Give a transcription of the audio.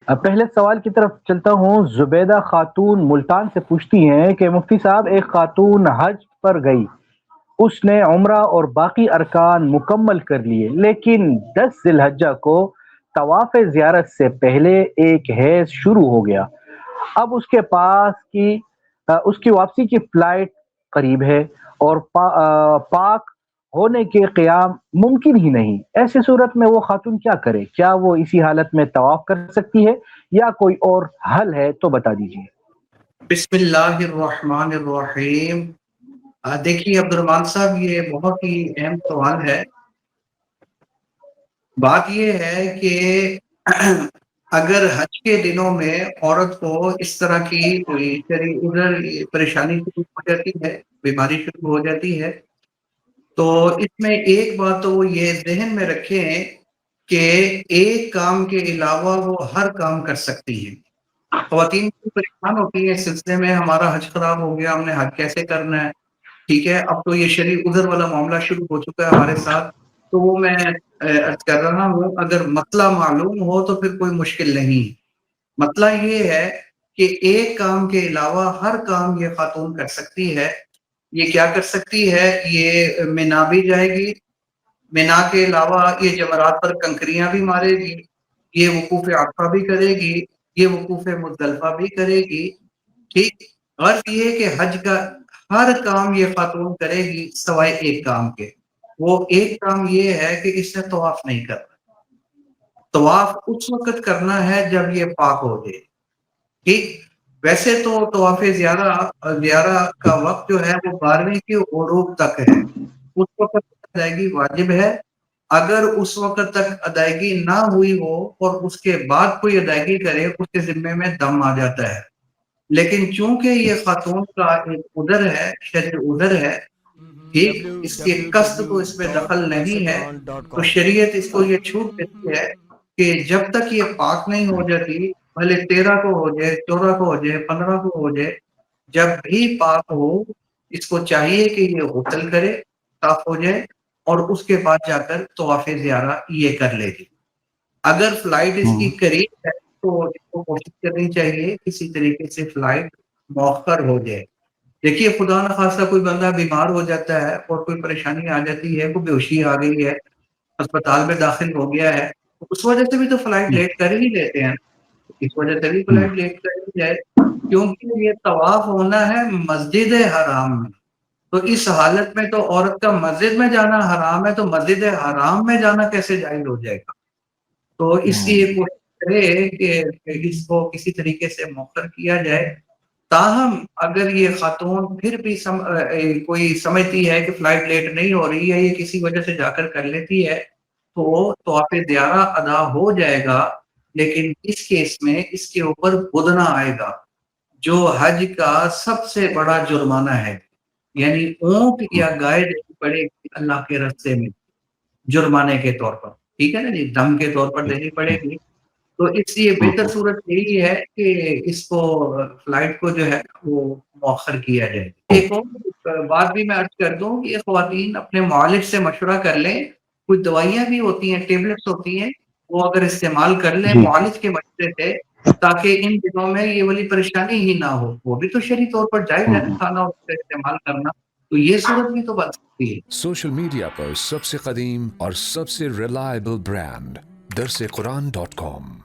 پہلے سوال کی طرف چلتا ہوں۔ زبیدہ خاتون ملتان سے پوچھتی ہیں کہ مفتی صاحب، ایک خاتون حج پر گئی، اس نے عمرہ اور باقی ارکان مکمل کر لیے، لیکن 10 ذی الحجہ کو طواف زیارت سے پہلے ایک حیض شروع ہو گیا۔ اب اس کے پاس اس کی واپسی کی فلائٹ قریب ہے اور پاک ہونے کے قیام ممکن ہی نہیں۔ ایسی صورت میں وہ خاتون کیا کرے؟ کیا وہ اسی حالت میں طواف کر سکتی ہے یا کوئی اور حل ہے تو بتا دیجیے۔ بسم اللہ الرحمن الرحیم۔ دیکھیے عبد الرحمان صاحب، یہ بہت ہی اہم سوال ہے۔ بات یہ ہے کہ اگر حج کے دنوں میں عورت کو اس طرح کی کوئی ادھر پریشانی شروع ہو جاتی ہے، بیماری شروع ہو جاتی ہے، تو اس میں ایک بات تو وہ یہ ذہن میں رکھیں کہ ایک کام کے علاوہ وہ ہر کام کر سکتی ہے۔ خواتین کو پریشان ہوتی ہے اس سلسلے میں، ہمارا حج خراب ہو گیا، ہم نے حج کیسے کرنا ہے؟ ٹھیک ہے، اب تو یہ شرعی عذر والا معاملہ شروع ہو چکا ہے ہمارے ساتھ، تو وہ میں عرض کر رہا ہوں، اگر مسئلہ معلوم ہو تو پھر کوئی مشکل نہیں۔ مسئلہ یہ ہے کہ ایک کام کے علاوہ ہر کام یہ خاتون کر سکتی ہے۔ یہ کیا کر سکتی ہے؟ یہ مینا بھی جائے گی، مینا کے علاوہ یہ جمرات پر کنکریاں بھی مارے گی، یہ وقوف عرفہ بھی کرے گی، یہ وقوف مزدلفہ بھی کرے گی۔ ٹھیک، غرض یہ کہ حج کا ہر کام یہ خاتون کرے گی سوائے ایک کام کے۔ وہ ایک کام یہ ہے کہ اس نے طواف نہیں کرنا۔ طواف اس وقت کرنا ہے جب یہ پاک ہو جائے۔ ٹھیک، ویسے تو طواف زیارہ کا وقت جو ہے وہ 12ویں کے غروب تک ہے، اس وقت ادائیگی واجب ہے۔ اگر اس وقت تک ادائیگی نہ ہوئی ہو اور اس کے بعد کوئی ادائیگی کرے، اس کے ذمے میں دم آ جاتا ہے۔ لیکن چونکہ یہ خاتون کا ایک عذر ہے، شرعی عذر ہے، ٹھیک، اس کے قصد کو اس میں دخل نہیں ہے، تو شریعت اس کو یہ چھوٹ دیتی ہے کہ جب تک یہ پاک نہیں ہو جاتی، بھلے 13 کو ہو جائے، 14 کو ہو جائے، 15 کو ہو جائے، جب بھی پاک ہو، اس کو چاہیے کہ یہ غسل کرے، صاف ہو جائے، اور اس کے بعد جا کر طواف زیارہ یہ کر لے گی۔ اگر فلائٹ اس کی قریب ہے تو اس کو کوشش کرنی چاہیے کسی طریقے سے فلائٹ مؤخر ہو جائے۔ دیکھیے خدا نہ خواستہ کوئی بندہ بیمار ہو جاتا ہے اور کوئی پریشانی آ جاتی ہے، کوئی بے ہوشی آ گئی ہے، اسپتال میں داخل ہو گیا ہے، تو اس وجہ سے بھی تو فلائٹ لیٹ کر ہی لیتے ہیں، اس وجہ سے بھی فلائٹ لیٹ کر ہی جائے، کیونکہ یہ طواف ہونا ہے مسجد حرام میں۔ تو اس حالت میں تو عورت کا مسجد میں جانا حرام ہے، تو مسجد حرام میں جانا کیسے جائز ہو جائے گا؟ تو اس کی یہ کوشش کرے کہ اس کو کسی طریقے سے مؤخر کیا جائے۔ تاہم اگر یہ خاتون پھر بھی کوئی سمجھتی ہے کہ فلائٹ لیٹ نہیں ہو رہی ہے، یہ کسی وجہ سے جا کر لیتی ہے، تو طواف زیارہ ادا ہو جائے گا، لیکن اس کیس میں اس کے اوپر بدنہ آئے گا، جو حج کا سب سے بڑا جرمانہ ہے۔ یعنی اونٹ یا گائے دینی پڑے گی اللہ کے راستے میں جرمانے کے طور پر، ٹھیک ہے نا جی، دم کے طور پر دینی پڑے گی۔ تو اس لیے بہتر صورت یہی ہے کہ اس کو فلائٹ کو جو ہے وہ مؤخر کیا جائے۔ ایک اور بات بھی میں عرض کر دوں کہ یہ خواتین اپنے معالج سے مشورہ کر لیں، کچھ دوائیاں بھی ہوتی ہیں، ٹیبلٹس ہوتی ہیں، وہ اگر استعمال کر لیں جی، معالج کے مشورے سے، تاکہ ان دنوں میں یہ والی پریشانی ہی نہ ہو۔ وہ بھی تو شرعی طور پر جائز ہے نا کھانا اور اس کا استعمال کرنا، تو یہ صورت بھی تو بن سکتی ہے۔ سوشل میڈیا پر سب سے قدیم اور سب سے ریلائبل برانڈ درس قرآن.com